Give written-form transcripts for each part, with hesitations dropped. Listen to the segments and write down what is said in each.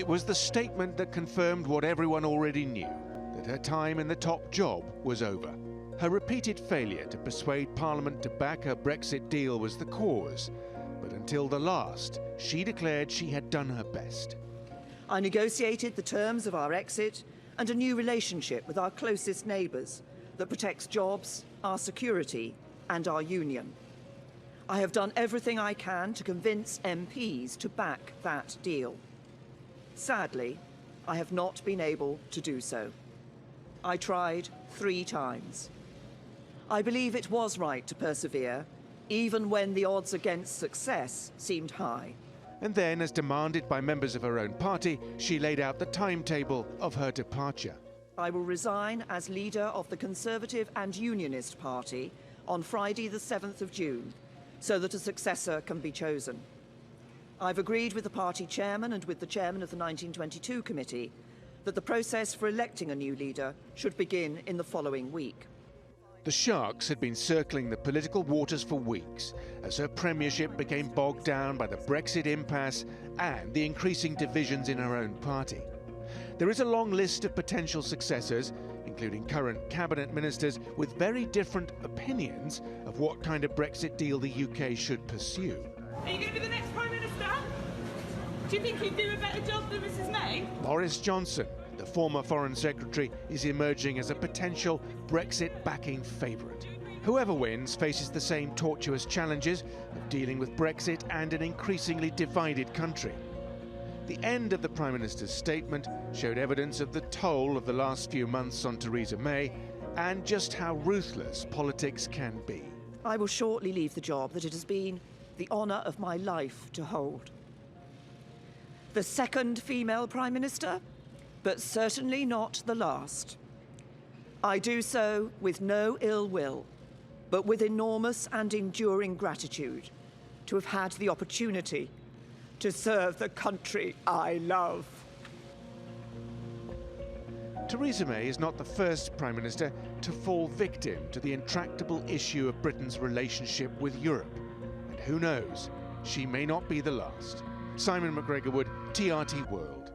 It was the statement that confirmed what everyone already knew, that her time in the top job was over. Her repeated failure to persuade Parliament to back her Brexit deal was the cause, but until the last, she declared she had done her best. I negotiated the terms of our exit and a new relationship with our closest neighbours that protects jobs, our security and our union. I have done everything I can to convince MPs to back that deal. Sadly, I have not been able to do so. I tried 3 times. I believe it was right to persevere, even when the odds against success seemed high. And then, as demanded by members of her own party, she laid out the timetable of her departure. I will resign as leader of the Conservative and Unionist Party on Friday the 7th of June, so that a successor can be chosen. I've agreed with the party chairman and with the chairman of the 1922 committee that the process for electing a new leader should begin in the following week. The sharks had been circling the political waters for weeks as her premiership became bogged down by the Brexit impasse and the increasing divisions in her own party. There is a long list of potential successors, including current cabinet ministers, with very different opinions of what kind of Brexit deal the UK should pursue. Are you going to be the next Prime Minister? Do you think he'd do a better job than Mrs May? Boris Johnson, the former Foreign Secretary, is emerging as a potential Brexit-backing favourite. Whoever wins faces the same tortuous challenges of dealing with Brexit and an increasingly divided country. The end of the Prime Minister's statement showed evidence of the toll of the last few months on Theresa May and just how ruthless politics can be. I will shortly leave the job that it has been the honour of my life to hold. The second female Prime Minister, but certainly not the last. I do so with no ill will, but with enormous and enduring gratitude to have had the opportunity to serve the country I love. Theresa May is not the first Prime Minister to fall victim to the intractable issue of Britain's relationship with Europe. And who knows, she may not be the last. Simon McGregor-Wood, TRT World.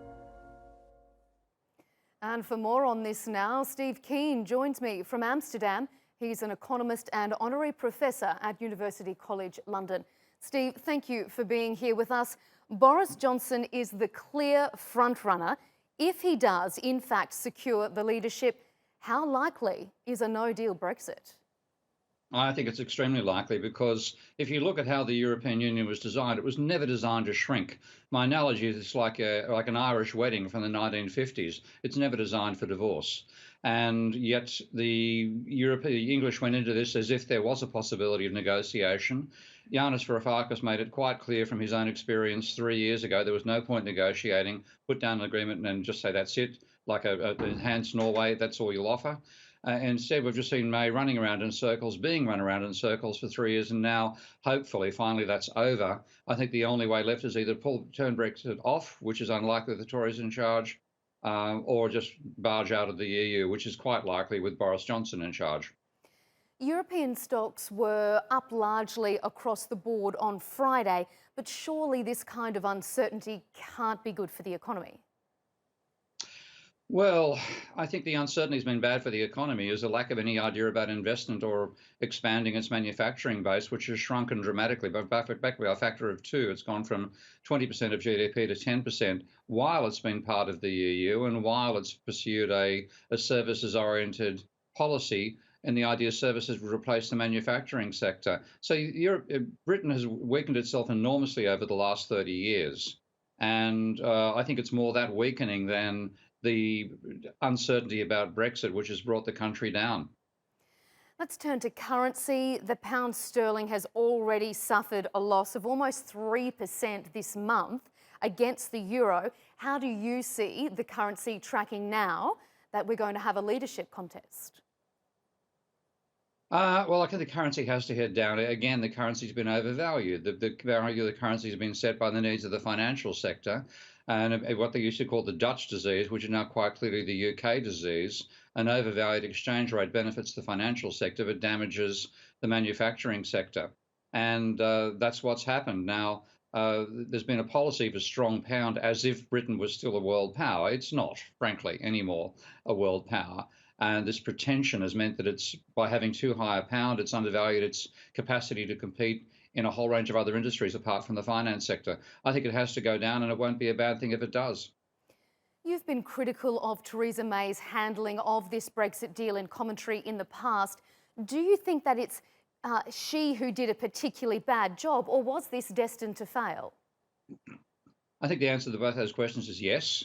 And for more on this now, Steve Keen joins me from Amsterdam. He's an economist and honorary professor at University College London. Steve, thank you for being here with us. Boris Johnson is the clear frontrunner. If he does, in fact, secure the leadership, how likely is a no-deal Brexit? I think it's extremely likely because if you look at how the European Union was designed, it was never designed to shrink. My analogy is it's like an Irish wedding from the 1950s. It's never designed for divorce. And yet the English went into this as if there was a possibility of negotiation. Yanis Varoufakis made it quite clear from his own experience 3 years ago there was no point negotiating, put down an agreement and just say that's it, like a enhanced Norway, that's all you'll offer. Instead, we've just seen May running around in circles, being run around in circles for 3 years, and now, hopefully, finally that's over. I think the only way left is either turn Brexit off, which is unlikely with the Tories in charge, or just barge out of the EU, which is quite likely with Boris Johnson in charge. European stocks were up largely across the board on Friday, but surely this kind of uncertainty can't be good for the economy. Well, I think the uncertainty has been bad for the economy. Is a lack of any idea about investment or expanding its manufacturing base, which has shrunken dramatically, but back by a factor of 2. It's gone from 20% of GDP to 10% while it's been part of the EU and while it's pursued a services-oriented policy. And the idea services would replace the manufacturing sector. So Britain has weakened itself enormously over the last 30 years. And I think it's more that weakening than the uncertainty about Brexit, which has brought the country down. Let's turn to currency. The pound sterling has already suffered a loss of almost 3% this month against the euro. How do you see the currency tracking now that we're going to have a leadership contest? Well, I think the currency has to head down. Again, the currency's been overvalued. The value of the currency has been set by the needs of the financial sector and what they used to call the Dutch disease, which is now quite clearly the UK disease. An overvalued exchange rate benefits the financial sector but damages the manufacturing sector. And that's what's happened. Now, there's been a policy of a strong pound as if Britain was still a world power. It's not, frankly, anymore a world power. And this pretension has meant that it's by having too high a pound, it's undervalued its capacity to compete in a whole range of other industries apart from the finance sector. I think it has to go down, and it won't be a bad thing if it does. You've been critical of Theresa May's handling of this Brexit deal in commentary in the past. Do you think that it's she who did a particularly bad job, or was this destined to fail? I think the answer to both those questions is yes.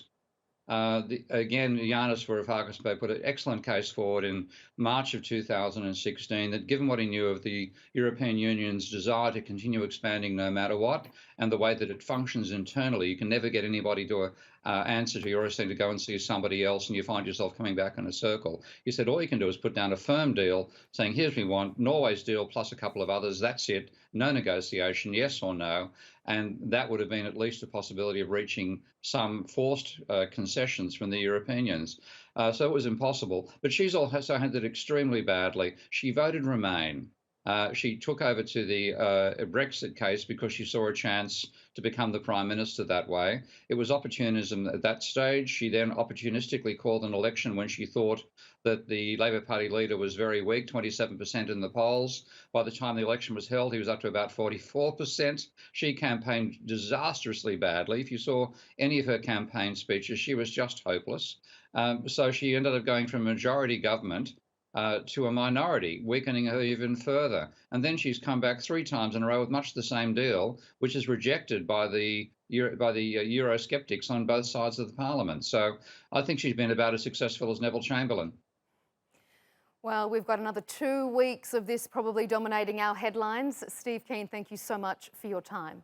Again, Yanis Varoufakis put an excellent case forward in March of 2016 that given what he knew of the European Union's desire to continue expanding no matter what, and the way that it functions internally, you can never get anybody to answer to your thing to go and see somebody else, and you find yourself coming back in a circle. He said all you can do is put down a firm deal saying, here's what we want, Norway's deal plus a couple of others, that's it, no negotiation, yes or no. And that would have been at least a possibility of reaching some forced concessions from the Europeans. So it was impossible. But she's also handled it extremely badly. She voted Remain. She took over to the Brexit case because she saw a chance to become the Prime Minister that way. It was opportunism at that stage. She then opportunistically called an election when she thought that the Labor Party leader was very weak, 27% in the polls. By the time the election was held, he was up to about 44%. She campaigned disastrously badly. If you saw any of her campaign speeches, she was just hopeless. So she ended up going from majority government to a minority, weakening her even further. And then she's come back 3 times in a row with much the same deal, which is rejected by the Eurosceptics on both sides of the parliament. So I think she's been about as successful as Neville Chamberlain. Well, we've got another 2 weeks of this probably dominating our headlines. Steve Keen, thank you so much for your time.